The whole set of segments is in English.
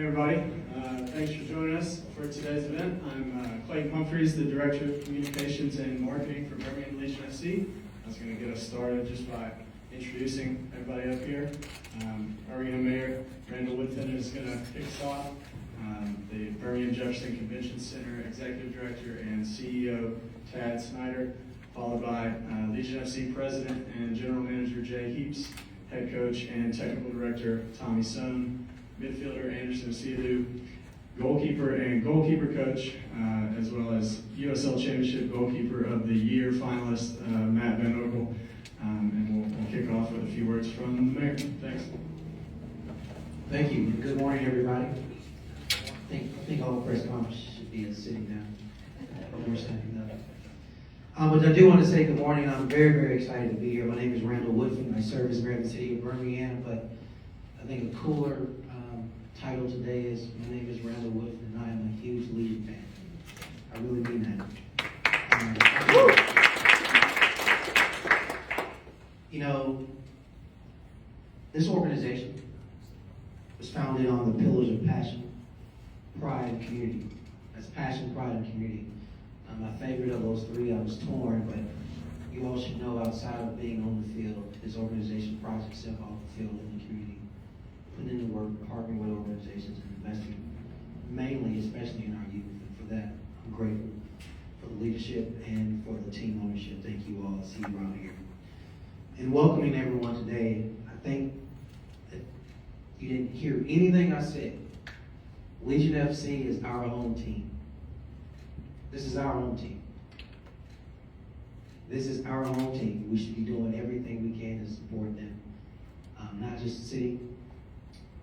Hey everybody, thanks for joining us for today's event. I'm Clayton Humphreys, the Director of Communications and Marketing for Birmingham Legion FC. I was going to get us started just by introducing everybody up here. Birmingham Mayor Randall Woodfin is going to kick us off. The Birmingham Jefferson Convention Center Executive Director and CEO Tad Snyder, followed by Legion FC President and General Manager Jay Heaps, Head Coach and Technical Director Tommy Sohn, midfielder Anderson Asiadu, goalkeeper and goalkeeper coach, as well as USL Championship Goalkeeper of the Year finalist Matt Van Oekel. And we'll kick off with a few words from the mayor. Thanks. Thank you. Good morning, everybody. I think all the press conferences should be sitting down, but we're standing up. But I do want to say good morning. I'm very, very excited to be here. My name is Randall Woodfin. I serve as mayor of the city of Birmingham, but I think a cooler title today is my name is Randall Woodfin, and I am a huge Legion fan. I really mean that. You know, this organization was founded on the pillars of passion, pride, and community. That's passion, pride, and community. My favorite of those three, I was torn, but you all should know outside of being on the field, this organization prides itself off the field in the community, putting in the work, partnering with organizations, and investing mainly, especially in our youth. And for that, I'm grateful for the leadership and for the team ownership. Thank you all. I see you around here. In welcoming everyone today, I think that you didn't hear anything I said. Legion FC is our own team. This is our own team. This is our own team. We should be doing everything we can to support them. Not just the city,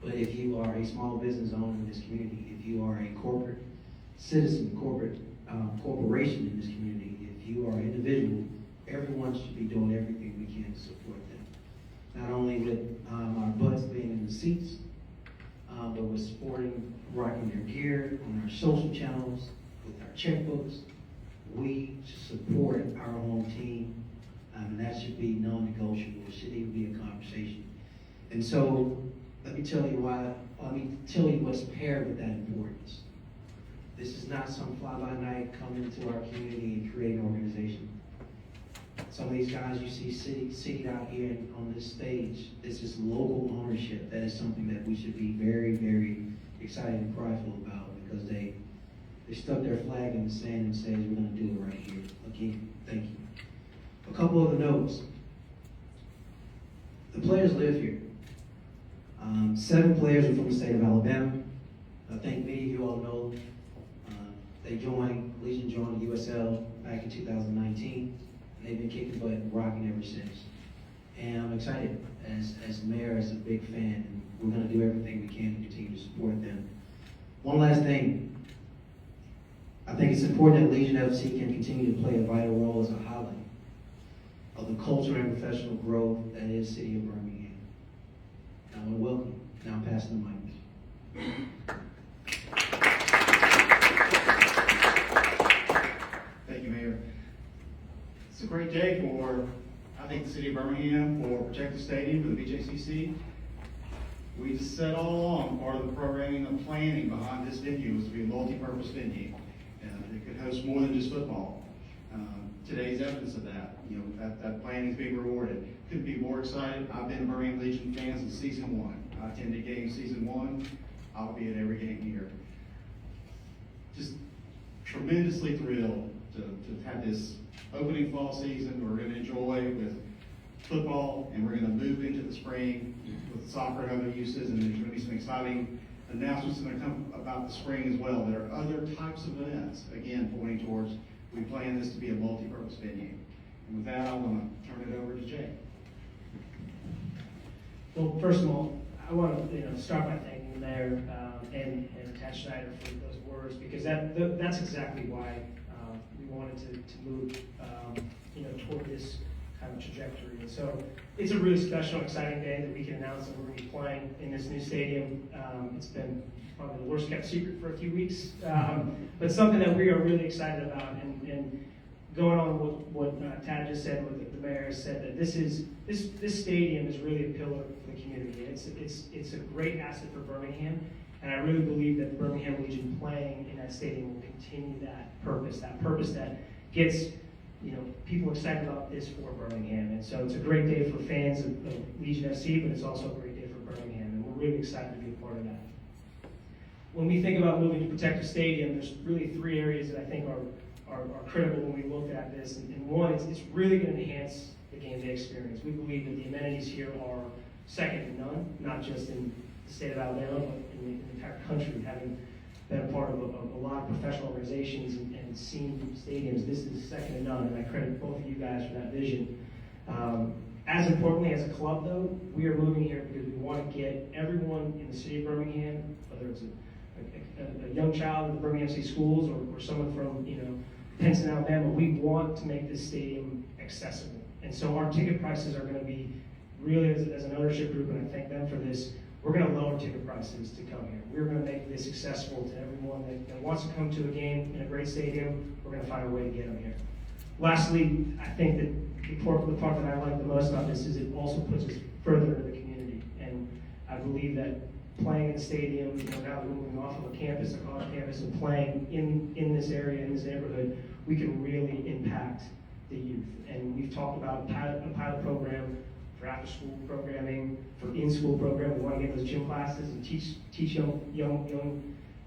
but if you are a small business owner in this community, if you are a corporate citizen, corporation in this community, if you are an individual, everyone should be doing everything we can to support them. Not only with our butts being in the seats, but with supporting, rocking their gear on our social channels, with our checkbooks. We should support our own team, and that should be non-negotiable. It shouldn't even be a conversation. And so, let me tell you what's paired with that importance. This is not some fly-by-night coming into our community and create an organization. Some of these guys you see seated out here on this stage, this is local ownership. That is something that we should be very, very excited and prideful about, because they stuck their flag in the sand and said, we're going to do it right here. Again, thank you. A couple of the notes. The players live here. 7 players are from the state of Alabama. I think many of you all know Legion joined the USL back in 2019. And they've been kicking butt and rocking ever since. And I'm excited as mayor, as a big fan, and we're going to do everything we can to continue to support them. One last thing. I think it's important that Legion FC can continue to play a vital role as a highlight of the culture and professional growth that is the city of Birmingham. I want to welcome you. Now I'm passing the mic. Thank you, Mayor. It's a great day for, I think, the city of Birmingham, for Protect the Stadium, for the BJCC. We just said all along, part of the programming and planning behind this venue was to be a multi-purpose venue. It could host more than just football. Today's evidence of that. You know, that planning is being rewarded. Couldn't be more excited. I've been a Birmingham Legion fan since season 1. I attended games season 1. I'll be at every game here. Just tremendously thrilled to have this opening fall season we're going to enjoy with football, and we're going to move into the spring with soccer and other uses, and there's going to be some exciting announcements that are going to come about the spring as well. There are other types of events, again, pointing towards we plan this to be a multi-purpose venue. And with that, I want to turn it over to Jay. Well, first of all, I want to start by thanking the mayor and Tad Snyder for those words, because that's exactly why we wanted to move toward this kind of trajectory. And so it's a really special, exciting day that we can announce that we're going to be playing in this new stadium. It's been probably the worst kept secret for a few weeks, but something that we are really excited about. And going on with what Tad just said, what the mayor said, that this stadium is really a pillar for the community. It's a great asset for Birmingham, And I really believe that the Birmingham Legion playing in that stadium will continue that purpose that gets people excited about this for Birmingham. And so it's a great day for fans of Legion FC, but it's also a great day for Birmingham, and we're really excited to be a part of that. When we think about moving to Protective Stadium, there's really three areas that I think are critical when we look at this. And one, it's really going to enhance the game day experience. We believe that the amenities here are second to none, not just in the state of Alabama, but in the entire country. Having been a part of a lot of professional organizations and seen stadiums, this is second to none, and I credit both of you guys for that vision. As importantly, as a club, though, we are moving here because we want to get everyone in the city of Birmingham, whether it's a young child in the Birmingham City Schools or someone from Penson, Alabama, we want to make this stadium accessible. And so our ticket prices are going to be really, as an ownership group, and I thank them for this, we're going to lower ticket prices to come here. We're going to make this accessible to everyone that wants to come to a game in a great stadium. We're going to find a way to get them here. Lastly, I think that the part that I like the most about this is it also puts us further into the community. And I believe that playing in the stadium, now that we're moving off of a campus, a college campus, and playing in this area, in this neighborhood, we can really impact the youth. And we've talked about a pilot program for after-school programming, for in-school programming. We want to get those gym classes and teach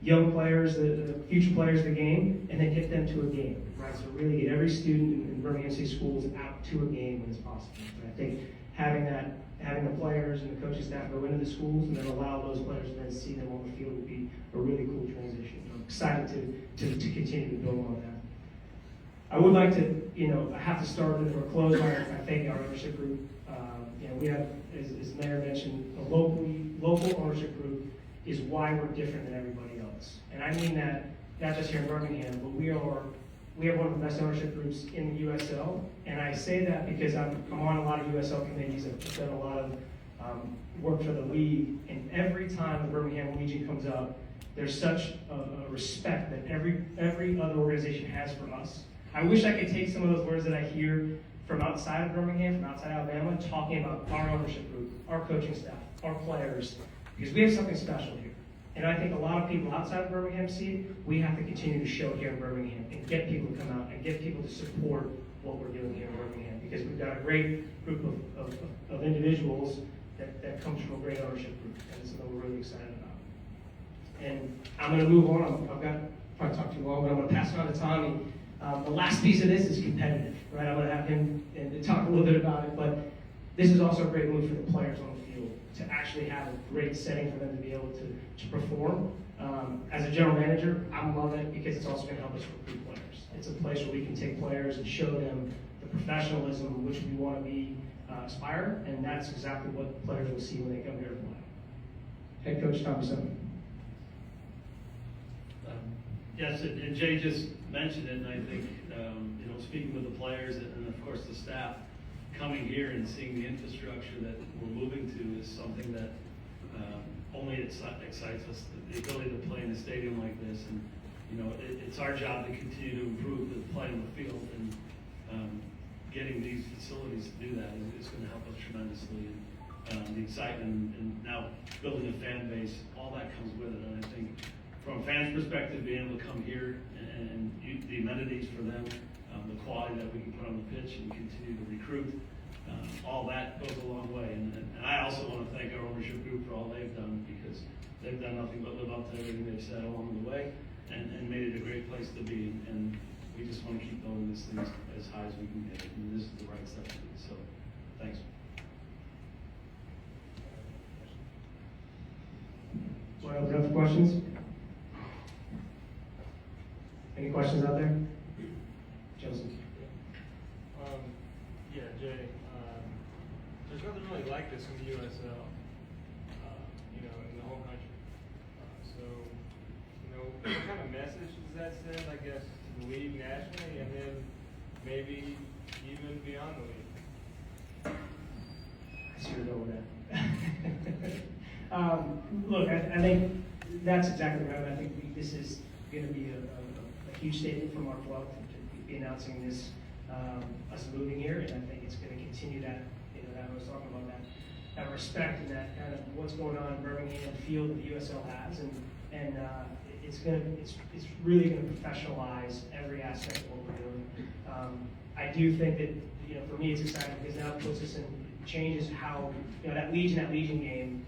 young players, the future players, the game, and then get them to a game, right? So really get every student in Birmingham City Schools out to a game when it's possible. And I think having the players and the coaching staff go into the schools and then allow those players to then see them on the field would be a really cool transition. I'm excited to continue to build on that. I would like to, I have to start or close by thanking our ownership group. We have, as Mayor mentioned, a local ownership group is why we're different than everybody else. And I mean that not just here in Birmingham, but we have one of the best ownership groups in the USL. And I say that because I'm on a lot of USL committees. I've done a lot of work for the league. And every time the Birmingham Legion comes up, there's such a respect that every other organization has for us. I wish I could take some of those words that I hear from outside of Birmingham, from outside Alabama, talking about our ownership group, our coaching staff, our players, because we have something special here. And I think a lot of people outside of Birmingham see it. We have to continue to show here in Birmingham and get people to come out and get people to support what we're doing here in Birmingham, because we've got a great group of individuals that comes from a great ownership group, and it's something we're really excited about. And I'm going to move on. I've got probably talked too long, but I'm going to pass it on to Tommy. The last piece of this is competitive, right? I'm going to have him talk a little bit about it, but this is also a great move for the players on the field to actually have a great setting for them to be able to perform. As a general manager, I love it because it's also going to help us recruit players. It's a place where we can take players and show them the professionalism which we want to be aspire, and that's exactly what players will see when they come here to play. Head coach Tommy Sumner. Yes, and Jay just mentioned it, and I think, speaking with the players and of course the staff, coming here and seeing the infrastructure that we're moving to is something that only excites us, the ability to play in a stadium like this. And, it's our job to continue to improve the play on the field, and getting these facilities to do that is going to help us tremendously. And the excitement and now building a fan base, all that comes with it. And I think from a fan's perspective, being able to come here and the amenities for them, the quality that we can put on the pitch and continue to recruit, all that goes a long way. And I also want to thank our ownership group for all they've done, because they've done nothing but live up to everything they've said along the way, and made it a great place to be. And we just want to keep building this thing as high as we can get it. And this is the right step to do. So, thanks. Want to open up for questions? Any questions out there? Joseph. Yeah, Jay. There's nothing really like this in the USL, in the whole country. What kind of message does that send, I guess, to the league nationally, and then maybe even beyond the league? I see where you're going with that. Look, I think that's exactly right. I think this is going to be a huge statement from our club to be announcing this, us moving here, and I think it's going to continue that, that I was talking about that. respect and that kind of what's going on in Birmingham field that the USL has, and it's really gonna professionalize every aspect of what we're doing. I do think that, for me, it's exciting because now it puts us in, changes how, that Legion game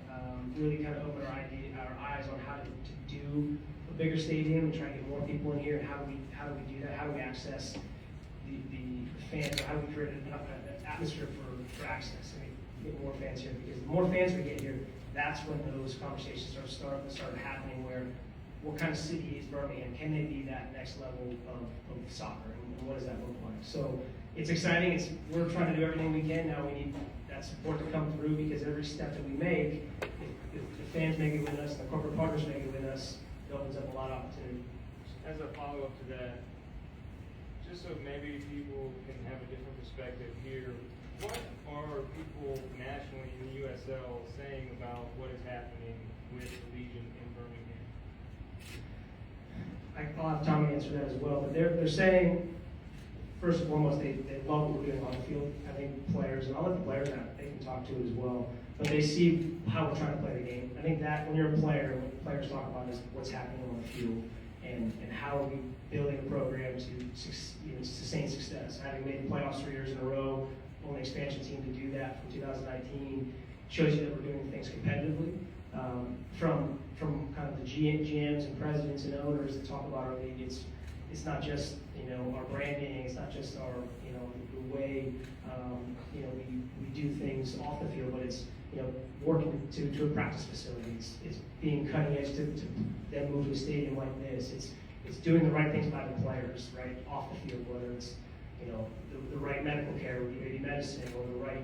really kind of opened our eyes on how to do a bigger stadium and try to get more people in here, and how do we do that? How do we access the fans? Or how do we create an atmosphere for access? I mean, get more fans here, because the more fans we get here, that's when those conversations start happening. Where, what kind of city is Birmingham? Can they be that next level of soccer, and what does that look like? So it's exciting. We're trying to do everything we can. Now we need that support to come through, because every step that we make, if the fans make it with us, the corporate partners make it with us, it opens up a lot of opportunity. As a follow-up to that, just so maybe people can have a different perspective here, what are people nationally in the USL saying about what is happening with the Legion in Birmingham? I'll have Tommy answer that as well, but they're saying, first and foremost, they love what we're doing on the field. I think players, and I'll let the players out, they can talk to it as well, but they see how we're trying to play the game. I think that when you're a player, what players talk about is what's happening on the field, and how are we building a program to sustain success. Having made the playoffs 3 years in a row, only expansion team to do that from 2019, shows you that we're doing things competitively. From kind of the GMs and presidents and owners that talk about our league, it's not just our branding, it's not just our the way we do things off the field, but it's working to a practice facility. It's being cutting edge to then move to a stadium like this. It's doing the right things by the players, right, off the field, whether it's the right medical care, maybe medicine, or the right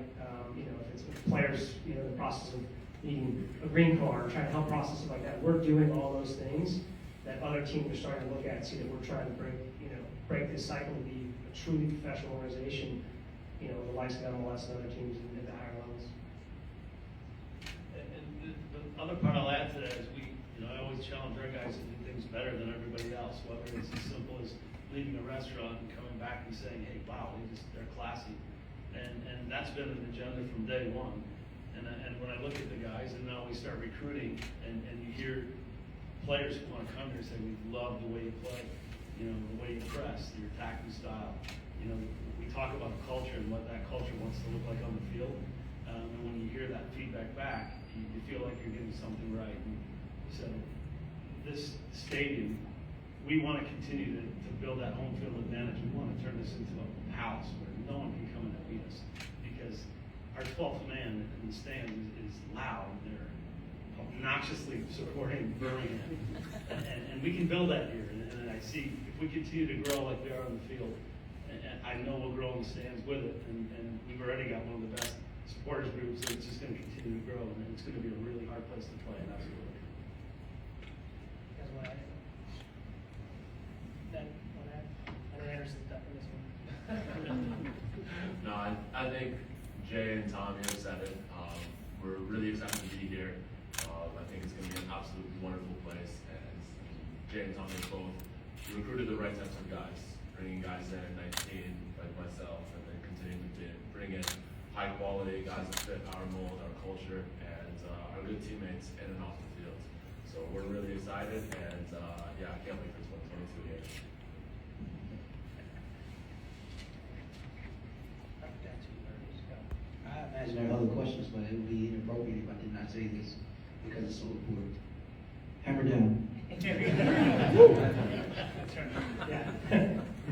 if players in the process of needing a green card, trying to help process it like that. We're doing all those things that other teams are starting to look at and see that we're trying to break this cycle to be a truly professional organization, the likes of MLS and other teams at the higher levels. And the other part I'll add to that is I always challenge our guys to do things better than everybody else, whether it's as simple as leaving a restaurant and coming back and saying, hey, wow, they're classy. And that's been an agenda from day one. And when I look at the guys, and now we start recruiting, and you hear players who want to come here say, we love the way you play, the way you press, your attacking style. We talk about the culture and what that culture wants to look like on the field. And when you hear that feedback back, you feel like you're getting something right. And so this stadium, we want to continue to build that home field advantage. We want to turn this into a house where no one can come in and beat us, because our 12th man in the stands is loud. They're obnoxiously supporting Birmingham, and we can build that here. And I see if we continue to grow like we are on the field, and I know we'll grow in the stands with it. And we've already got one of the best supporters groups, and it's just going to continue to grow, and it's going to be a really hard place to play. And that's what we're looking for. You guys want to add? Dan, want to add? I know Anderson's done for this one. No, I think Jay and Tommy have said it. We're really excited to be here. I think it's going to be an absolutely wonderful place. And Jay and Tommy both recruited the right types of guys, bringing guys in at 19 like myself, and then continuing to bring in high quality guys that fit our mold, our culture, and are good teammates in and off the field. So we're really excited, and I can't wait for 2022 here. I imagine there are other questions, but it would be inappropriate if I did not say this, because it's so important. Hammer down.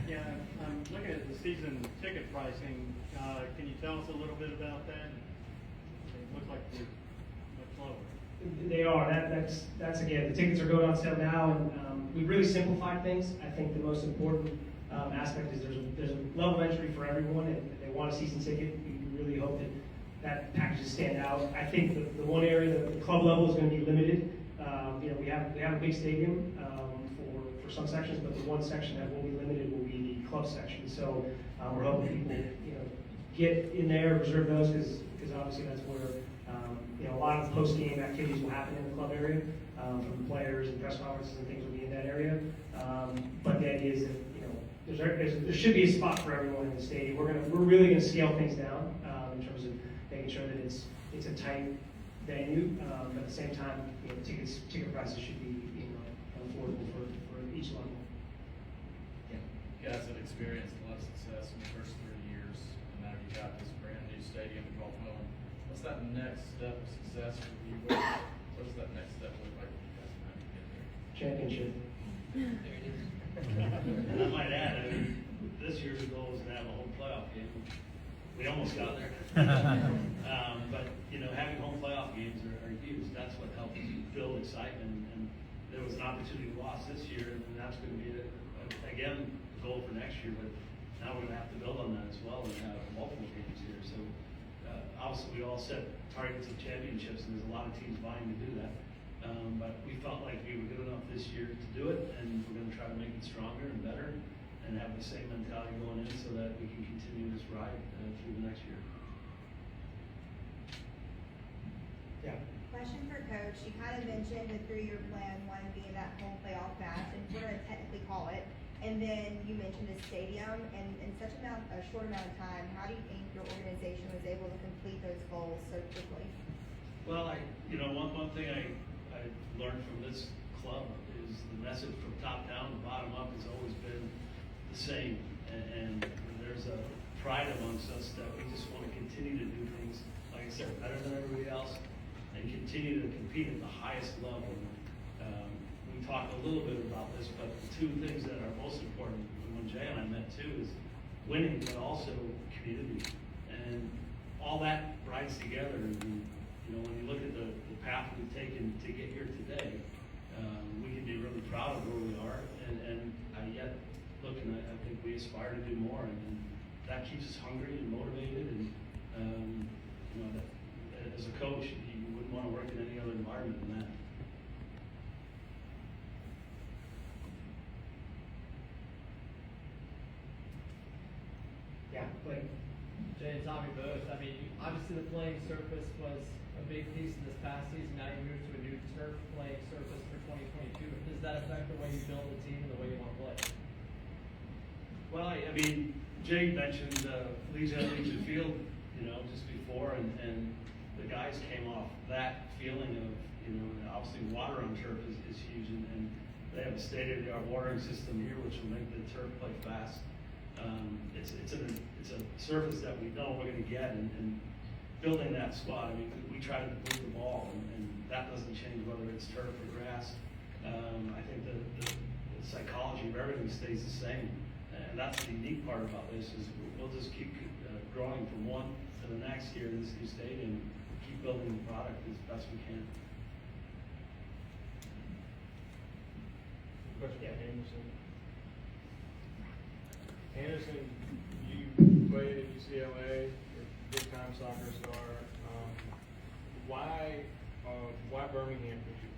Yeah, I'm looking at the season ticket pricing. Can you tell us a little bit about that? It looks like they're much lower. They are. That's again, the tickets are going on sale now, and we really simplified things. I think the most important aspect is there's a level of entry for everyone, and if they want a season ticket, we really hope that packages stand out. I think the one area, the club level, is going to be limited. We have a big stadium for some sections, but the one section that will be limited will be the club section. So we're hoping people get in there, reserve those, because obviously that's where a lot of post-game activities will happen in the club area. From players and press conferences and things will be in that area. But the idea is that there should be a spot for everyone in the stadium. We're really going to scale things down in terms of making sure that it's a tight venue, but at the same time, you know, ticket prices should be, you know, affordable for each level. Yeah. You guys have experienced a lot of success in the first 3 years, and now you've got this brand new stadium to call home. What's that next step of success for you? What does that next step look like for you guys now to get there? Championship. And I might add, I mean, this year's goal is to have a home playoff game. We almost got there. But, you know, having home playoff games are huge. That's what helps build excitement. And there was an opportunity lost this year, and that's going to be, again, the goal for next year. But now we're going to have to build on that as well and have multiple games here. So, obviously, we all set targets of championships, and there's a lot of teams vying to do that. But we felt like we were good enough this year to do it, and we're going to try to make it stronger and better and have the same mentality going in so that we can continue this ride through the next year. Yeah. Question for Coach. You kind of mentioned the 3-year plan, one being that home playoff match, and we're going to technically call it. And then you mentioned the stadium, and in such a short amount of time, how do you think your organization was able to complete those goals so quickly? Well, one thing I learned from this club is the message from top down to bottom up has always been the same. And there's a pride amongst us that we just want to continue to do things, like I said, better than everybody else and continue to compete at the highest level. We talked a little bit about this, but the two things that are most important, and when Jay and I met too, is winning, but also community. And all that rides together. And, you know, when you look at the path we've taken to get here today, we can be really proud of where we are. And I think we aspire to do more. And that keeps us hungry and motivated. And, you know, as a coach, you wouldn't want to work in any other environment than that. Yeah, like, Jay and Tommy both. I mean, obviously the playing surface was a big piece of this past season. Now you move to a new turf playing surface for 2022. Does that affect the way you build the team and the way you want to play? Well, I mean, Jay mentioned Legion Field, you know, just before, and the guys came off that feeling of, you know, obviously water on turf is huge, and they have a state-of-the-art watering system here, which will make the turf play fast. It's a surface that we know we're going to get, and building that squad. I mean, we try to move the ball, and that doesn't change whether it's turf or grass. I think the psychology of everything stays the same, and that's the unique part about this is we'll just keep growing from one to the next here in this new stadium, keep building the product as best we can. Question Yeah. for Anderson. Anderson, you played at UCLA, you're a big-time soccer star. Why Birmingham for you?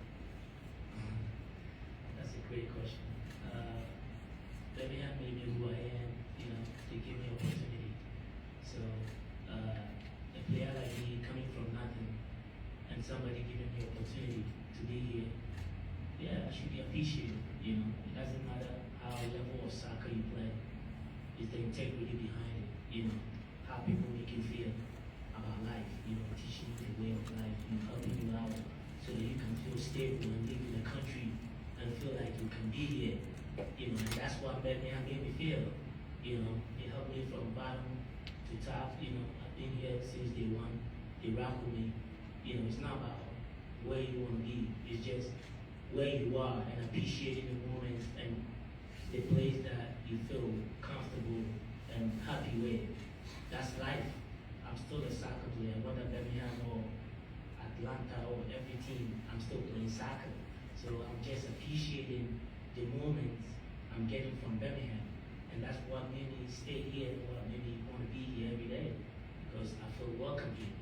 That's a great question. Birmingham made me who I am, you know, they gave me opportunity. So, a player like me coming from nothing and somebody giving me opportunity to be here, yeah, I should be appreciated, you know. It doesn't matter how level of soccer you play, it's the integrity behind it, you know, how people make you feel about life, you know, teaching you the way of life, you know, helping you out so that you can feel stable and live in the country and feel like you can be here, you know, and that's what Birmingham made me feel, you know. It helped me from bottom to top, you know. I've been here since day one. They rock with me, you know. It's not about where you want to be, it's just where you are and appreciating the moments and the place that you feel comfortable and happy with. That's life. I'm still a soccer player, whether Birmingham or Atlanta or every team, I'm still playing soccer. So I'm just appreciating the moments I'm getting from Birmingham. And that's what made me stay here, what made me want to be here every day, because I feel welcome here.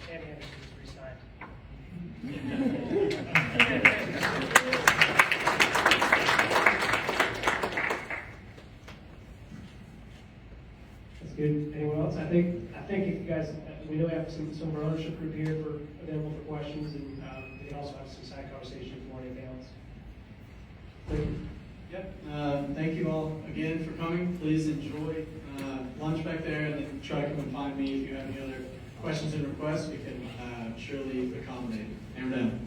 Tammy Anderson's re-signed. That's good. Anyone else? I think if you guys, we know we have some of our ownership group here available for questions, and they can also have some side conversation if you want anything else. Thank you. Yep. Thank you all again for coming. Please enjoy lunch back there in the try to come and find me if you have any other questions and requests. We can surely accommodate. Hammer down.